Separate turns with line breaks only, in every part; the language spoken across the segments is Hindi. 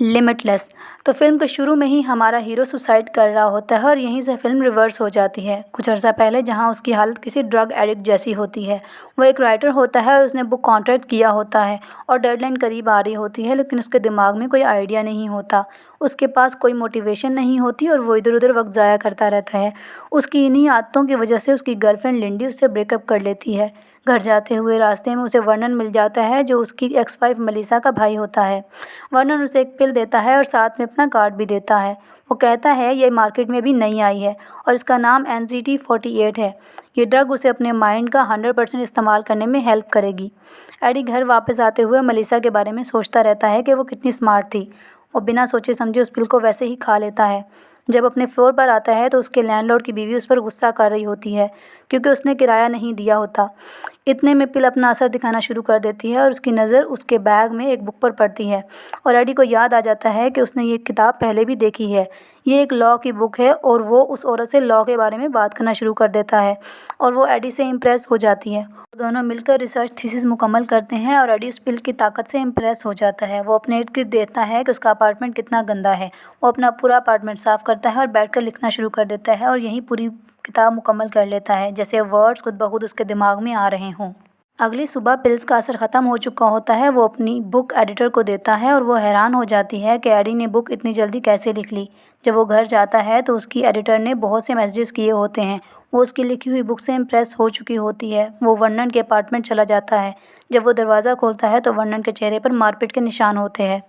लिमिटलेस। तो फिल्म के शुरू में ही हमारा हीरो सुसाइड कर रहा होता है और यहीं से फिल्म रिवर्स हो जाती है कुछ अर्सा पहले, जहां उसकी हालत किसी ड्रग एडिक्ट जैसी होती है। वो एक राइटर होता है और उसने बुक कॉन्ट्रैक्ट किया होता है और डेडलाइन करीब आ रही होती है, लेकिन उसके दिमाग में कोई आइडिया नहीं होता। उसके पास कोई मोटिवेशन नहीं होती और वो इधर उधर वक्त ज़ाया करता रहता है। उसकी इन्हीं आदतों की वजह से उसकी गर्लफ्रेंड लिंडी उससे ब्रेकअप कर लेती है। घर जाते हुए रास्ते में उसे वर्नन मिल जाता है, जो उसकी एक्स वाइफ मलीसा का भाई होता है। वर्नन उसे एक पिल देता है और साथ में अपना कार्ड भी देता है। वो कहता है ये मार्केट में भी नई आई है और इसका नाम NZT48 है। ये ड्रग उसे अपने माइंड का 100% इस्तेमाल करने में हेल्प करेगी। एडी घर वापस आते हुए मलीसा के बारे में सोचता रहता है कि वो कितनी स्मार्ट थी। वो बिना सोचे समझे उस पिल को वैसे ही खा लेता है। जब अपने फ्लोर पर आता है तो उसके लैंडलॉर्ड की बीवी उस पर गुस्सा कर रही होती है, क्योंकि उसने किराया नहीं दिया होता। इतने में पिल अपना असर दिखाना शुरू कर देती है और उसकी नज़र उसके बैग में एक बुक पर पड़ती है और एडी को याद आ जाता है कि उसने ये किताब पहले भी देखी है। ये एक लॉ की बुक है और वो उस औरत से लॉ के बारे में बात करना शुरू कर देता है और वो एडी से इम्प्रेस हो जाती है। दोनों मिलकर रिसर्च थीसिस मुकम्मल करते हैं और एडी उस पिल की ताकत से इम्प्रेस हो जाता है। वो अपने इर्द गिर्द देखता है कि उसका अपार्टमेंट कितना गंदा है। वो अपना पूरा अपार्टमेंट साफ़ करता है और बैठकर लिखना शुरू कर देता है और यहीं पूरी किताब मुकम्मल कर लेता है, जैसे वर्ड्स खुद ब खुद उसके दिमाग में आ रहे हों। अगली सुबह पिल्स का असर ख़त्म हो चुका होता है। वो अपनी बुक एडिटर को देता है और वो हैरान हो जाती है कि एडी ने बुक इतनी जल्दी कैसे लिख ली। जब वो घर जाता है तो उसकी एडिटर ने बहुत से मैसेजेस किए होते हैं। वो उसकी लिखी हुई बुक से इम्प्रेस हो चुकी होती है। वो वर्नन के अपार्टमेंट चला जाता है। जब वो दरवाज़ा खोलता है तो वर्नन के चेहरे पर मारपीट के निशान होते हैं।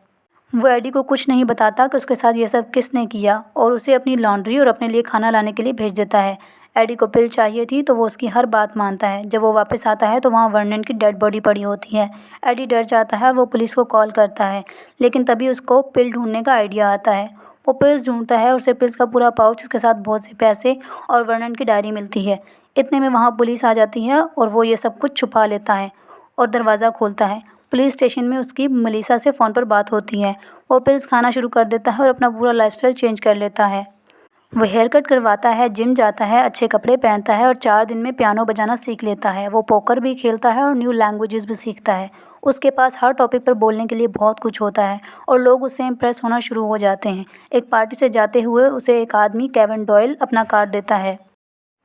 वो एडी को कुछ नहीं बताता कि उसके साथ ये सब किसने किया और उसे अपनी लॉन्ड्री और अपने लिए खाना लाने के लिए भेज देता है। एडी को पिल चाहिए थी तो वो उसकी हर बात मानता है। जब वो वापस आता है तो वहाँ वर्नन की डेड बॉडी पड़ी होती है। एडी डर जाता है और वो पुलिस को कॉल करता है, लेकिन तभी उसको पिल ढूंढने का आइडिया आता है। वो पिल्स ढूंढता है और उसे पिल्स का पूरा पाउच, उसके साथ बहुत से पैसे और वर्नन की डायरी मिलती है। इतने में वहाँ पुलिस आ जाती है और वो ये सब कुछ छुपा लेता है और दरवाज़ा खोलता है। पुलिस स्टेशन में उसकी मलीसा से फ़ोन पर बात होती है। वो पिल्स खाना शुरू कर देता है और अपना पूरा लाइफस्टाइल चेंज कर लेता है। वो हेयर कट करवाता है, जिम जाता है, अच्छे कपड़े पहनता है और 4 दिन में पियानो बजाना सीख लेता है। वो पोकर भी खेलता है और न्यू लैंग्वेजेस भी सीखता है। उसके पास हर टॉपिक पर बोलने के लिए बहुत कुछ होता है और लोग उससे इम्प्रेस होना शुरू हो जाते हैं। एक पार्टी से जाते हुए उसे एक आदमी केविन डॉयल अपना कार्ड देता है।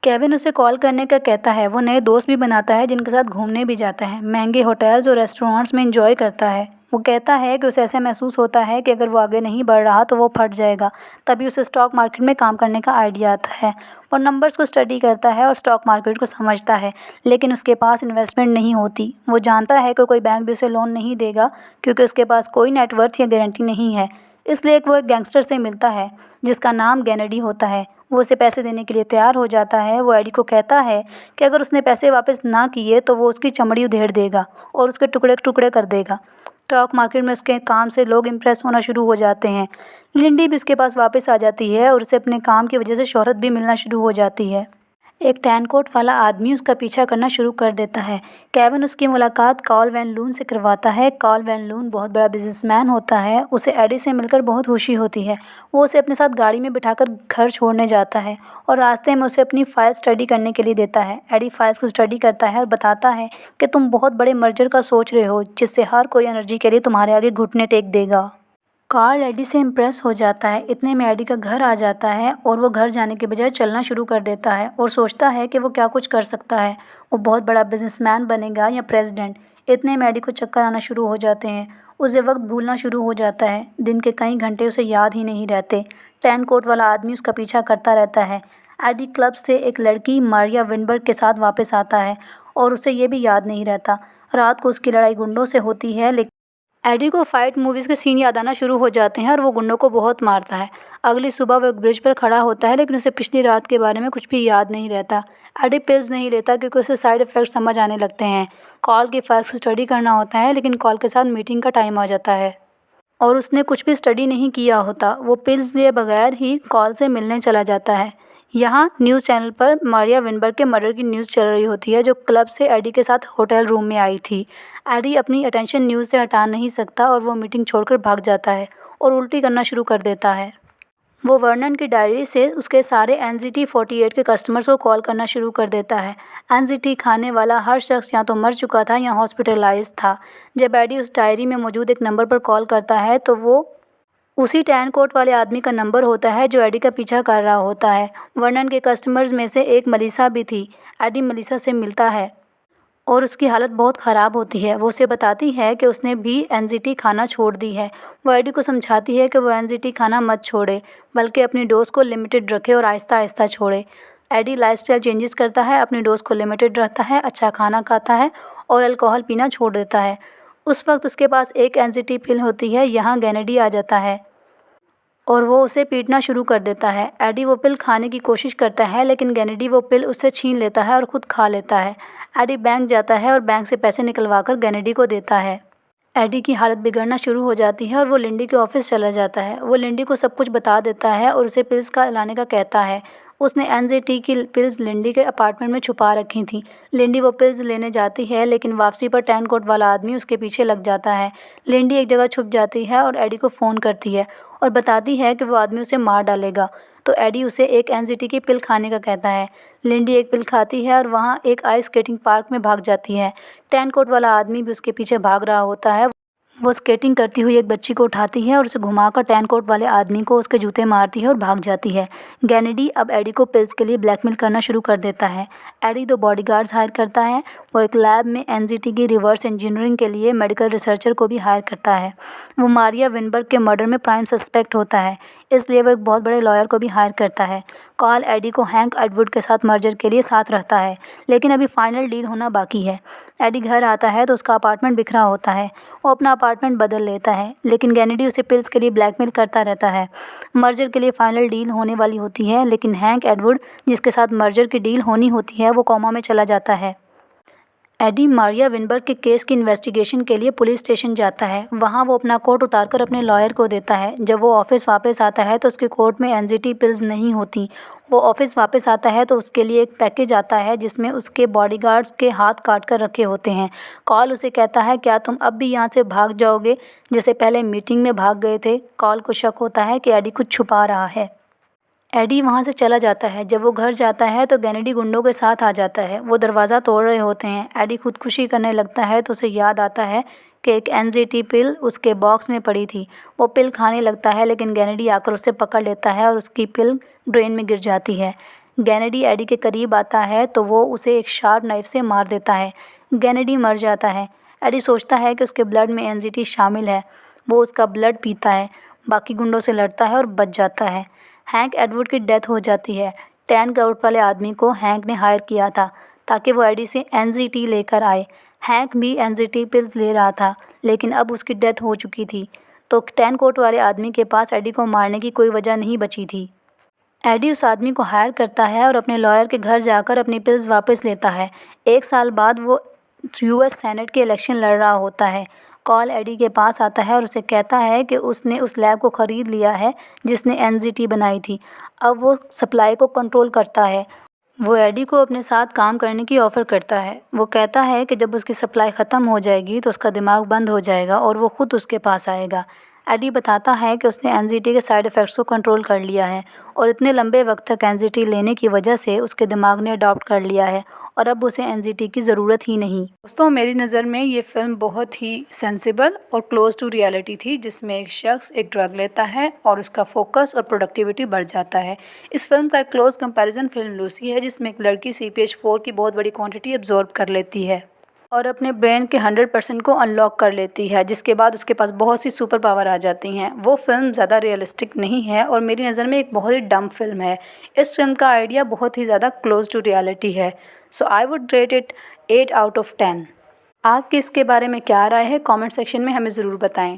केविन उसे कॉल करने का कहता है। वो नए दोस्त भी बनाता है जिनके साथ घूमने भी जाता है, महंगे होटल्स और रेस्टोरेंट्स में एंजॉय करता है। वो कहता है कि उसे ऐसा महसूस होता है कि अगर वो आगे नहीं बढ़ रहा तो वो फट जाएगा। तभी उसे स्टॉक मार्केट में काम करने का आइडिया आता है। वो नंबर्स को स्टडी करता है और स्टॉक मार्केट को समझता है, लेकिन उसके पास इन्वेस्टमेंट नहीं होती। वो जानता है कि कोई बैंक भी उसे लोन नहीं देगा, क्योंकि उसके पास कोई नेटवर्थ या गारंटी नहीं है। इसलिए वो एक गैंगस्टर से मिलता है जिसका नाम गैनेडी होता है। वो उसे पैसे देने के लिए तैयार हो जाता है। वो एडी को कहता है कि अगर उसने पैसे वापस ना किए तो वो उसकी चमड़ी उधेड़ देगा और उसके टुकड़े टुकड़े कर देगा। स्टॉक मार्केट में उसके काम से लोग इम्प्रेस होना शुरू हो जाते हैं। लिंडी भी उसके पास वापस आ जाती है और उसे अपने काम की वजह से शोहरत भी मिलना शुरू हो जाती है। एक टैन कोट वाला आदमी उसका पीछा करना शुरू कर देता है। केविन उसकी मुलाकात कार्ल वैन लून से करवाता है। कार्ल वैन लून बहुत बड़ा बिजनेसमैन होता है। उसे एडी से मिलकर बहुत खुशी होती है। वो उसे अपने साथ गाड़ी में बिठाकर घर छोड़ने जाता है और रास्ते में उसे अपनी फाइल स्टडी करने के लिए देता है। एडी फाइल्स को स्टडी करता है और बताता है कि तुम बहुत बड़े मर्जर का सोच रहे हो, जिससे हर कोई एनर्जी के लिए तुम्हारे आगे घुटने टेक देगा। कार्ल एडी से इम्प्रेस हो जाता है। इतने में एडी का घर आ जाता है और वो घर जाने के बजाय चलना शुरू कर देता है और सोचता है कि वो क्या कुछ कर सकता है। वो बहुत बड़ा बिजनेसमैन बनेगा या प्रेसिडेंट। इतने में एडी को चक्कर आना शुरू हो जाते हैं। उसे वक्त भूलना शुरू हो जाता है। दिन के कई घंटे उसे याद ही नहीं रहते। टैन कोट वाला आदमी उसका पीछा करता रहता है। एडी क्लब से एक लड़की मारिया विनबर्ग के साथ वापस आता है और उसे ये भी याद नहीं रहता। रात को उसकी लड़ाई गुंडों से होती है, लेकिन एडी को फाइट मूवीज़ के सीन याद आना शुरू हो जाते हैं और वो गुंडों को बहुत मारता है। अगली सुबह वो एक ब्रिज पर खड़ा होता है, लेकिन उसे पिछली रात के बारे में कुछ भी याद नहीं रहता। एडी पिल्स नहीं लेता क्योंकि उसे साइड इफ़ेक्ट समझ आने लगते हैं। कॉल की फाइल्स को स्टडी करना होता है, लेकिन कॉल के साथ मीटिंग का टाइम आ जाता है और उसने कुछ भी स्टडी नहीं किया होता। वो पिल्स लिए बगैर ही कॉल से मिलने चला जाता है। यहाँ न्यूज़ चैनल पर मारिया विनबर्ग के मर्डर की न्यूज़ चल रही होती है, जो क्लब से एडी के साथ होटल रूम में आई थी। एडी अपनी अटेंशन न्यूज़ से हटा नहीं सकता और वो मीटिंग छोड़कर भाग जाता है और उल्टी करना शुरू कर देता है। वो वर्नन की डायरी से उसके सारे NZT48 के कस्टमर्स को कॉल करना शुरू कर देता है। NZT खाने वाला हर शख्स या तो मर चुका था या हॉस्पिटलाइज था। जब एडी उस डायरी में मौजूद एक नंबर पर कॉल करता है तो वो उसी टैन कोट वाले आदमी का नंबर होता है जो एडी का पीछा कर रहा होता है। वर्नन के कस्टमर्स में से एक मलीसा भी थी। एडी मलीसा से मिलता है और उसकी हालत बहुत ख़राब होती है। वो उसे बताती है कि उसने भी एनजीटी खाना छोड़ दी है। वो एडी को समझाती है कि वो एनजीटी खाना मत छोड़े, बल्कि अपनी डोज को लिमिटेड रखे और आहिस्ता आहिस्ता छोड़े। एडी लाइफस्टाइल चेंजेस करता है, अपनी डोज को लिमिटेड रखता है, अच्छा खाना खाता है और अल्कोहल पीना छोड़ देता है। उस वक्त उसके पास एक एनजीटी पिल होती है। यहाँ गैनेडी आ जाता है और वो उसे पीटना शुरू कर देता है। एडी वो पिल खाने की कोशिश करता है, लेकिन गैनेडी वो पिल उससे छीन लेता है और ख़ुद खा लेता है। एडी बैंक जाता है और बैंक से पैसे निकलवा कर गैनेडी को देता है। एडी की हालत बिगड़ना शुरू हो जाती है और वो लिंडी के ऑफिस चला जाता है। वो लिंडी को सब कुछ बता देता है और उसे पिल्स का लाने का कहता है। उसने एनजीटी की पिल्स लिंडी के अपार्टमेंट में छुपा रखी थी। लिंडी वो पिल्स लेने जाती है, लेकिन वापसी पर टैन कोट वाला आदमी उसके पीछे लग जाता है। लिंडी एक जगह छुप जाती है और एडी को फ़ोन करती है और बताती है कि वो आदमी उसे मार डालेगा। तो एडी उसे एक एनजीटी की पिल खाने का कहता है। लिंडी एक पिल खाती है और वहाँ एक आइस स्केटिंग पार्क में भाग जाती है। टैन कोट वाला आदमी भी उसके पीछे भाग रहा होता है। वो स्केटिंग करती हुई एक बच्ची को उठाती है और उसे घुमाकर टैन कोट वाले आदमी को उसके जूते मारती है और भाग जाती है। गैनेडी अब एडी को पिल्स के लिए ब्लैकमेल करना शुरू कर देता है। एडी 2 बॉडीगार्ड्स हायर करता है। वो एक लैब में एनजीटी की रिवर्स इंजीनियरिंग के लिए मेडिकल रिसर्चर को भी हायर करता है। वो मारिया विनबर्ग के मर्डर में प्राइम सस्पेक्ट होता है, इसलिए वो एक बहुत बड़े लॉयर को भी हायर करता है। कॉल एडी को हैंक एडवुड के साथ मर्जर के लिए साथ रखता है, लेकिन अभी फाइनल डील होना बाकी है। एडी घर आता है तो उसका अपार्टमेंट बिखरा होता है। वो अपना अपार्टमेंट बदल लेता है, लेकिन गैनेडी उसे पिल्स के लिए ब्लैकमेल करता रहता है। मर्जर के लिए फाइनल डील होने वाली होती है, लेकिन हैंक एडवुड, जिसके साथ मर्जर की डील होनी होती है, वो कोमा में चला जाता है। एडी मारिया विनबर्ग के केस की इन्वेस्टिगेशन के लिए पुलिस स्टेशन जाता है। वहाँ वो अपना कोट उतारकर अपने लॉयर को देता है। जब वो ऑफिस वापस आता है तो उसके कोट में एनजीटी पिल्स नहीं होती। वो ऑफिस वापस आता है तो उसके लिए एक पैकेज आता है जिसमें उसके बॉडीगार्ड्स के हाथ काट कर रखे होते हैं। कॉल उसे कहता है, क्या तुम अब भी यहाँ से भाग जाओगे जैसे पहले मीटिंग में भाग गए थे? कॉल को शक होता है कि एडी कुछ छुपा रहा है। एडी वहाँ से चला जाता है। जब वो घर जाता है तो गैनेडी गुंडों के साथ आ जाता है। वो दरवाज़ा तोड़ रहे होते हैं। एडी खुदकुशी करने लगता है तो उसे याद आता है कि एक एनजीटी पिल उसके बॉक्स में पड़ी थी। वो पिल खाने लगता है, लेकिन गैनेडी आकर उसे पकड़ लेता है और उसकी पिल ड्रेन में गिर जाती है। गैनेडी एडी के करीब आता है तो वो उसे एक शार्प नाइफ से मार देता है। गैनेडी मर जाता है। एडी सोचता है कि उसके ब्लड में एनजीटी शामिल है। वो उसका ब्लड पीता है, बाकी गुंडों से लड़ता है और बच जाता है। हैंक एडवुड की डेथ हो जाती है। टैन कोट वाले आदमी को हैंक ने हायर किया था ताकि वो एडी से एनजीटी लेकर आए। हैंक भी एनजीटी पिल्स ले रहा था, लेकिन अब उसकी डेथ हो चुकी थी, तो टैन कोट वाले आदमी के पास एडी को मारने की कोई वजह नहीं बची थी। एडी उस आदमी को हायर करता है और अपने लॉयर के घर जाकर अपनी पिल्स वापस लेता है। 1 साल बाद वो यूएस सेनेट के इलेक्शन लड़ रहा होता है। कॉल एडी के पास आता है और उसे कहता है कि उसने उस लैब को ख़रीद लिया है जिसने एनजीटी बनाई थी। अब वो सप्लाई को कंट्रोल करता है। वो एडी को अपने साथ काम करने की ऑफ़र करता है। वो कहता है कि जब उसकी सप्लाई ख़त्म हो जाएगी तो उसका दिमाग बंद हो जाएगा और वो ख़ुद उसके पास आएगा। एडी बताता है कि उसने एनजीटी के साइड इफ़ेक्ट्स को कंट्रोल कर लिया है और इतने लंबे वक्त तक एनजीटी लेने की वजह से उसके दिमाग ने अडॉप्ट कर लिया है और अब उसे एनजीटी की ज़रूरत ही नहीं। दोस्तों, मेरी नज़र में ये फ़िल्म बहुत ही सेंसिबल और क्लोज टू रियलिटी थी, जिसमें एक शख्स एक ड्रग लेता है और उसका फोकस और प्रोडक्टिविटी बढ़ जाता है। इस फिल्म का एक क्लोज कंपैरिजन फिल्म लूसी है, जिसमें एक लड़की CPH4 की बहुत बड़ी क्वांटिटी एब्जॉर्ब कर लेती है और अपने ब्रेन के 100% को अनलॉक कर लेती है, जिसके बाद उसके पास बहुत सी सुपर पावर आ जाती हैं। वो फिल्म ज़्यादा रियलिस्टिक नहीं है और मेरी नज़र में एक बहुत ही डम फिल्म है। इस फिल्म का आइडिया बहुत ही ज़्यादा क्लोज टू रियलिटी है। So I would rate it 8 out of 10। आपकी इसके बारे में क्या राय है? कमेंट सेक्शन में हमें ज़रूर बताएं।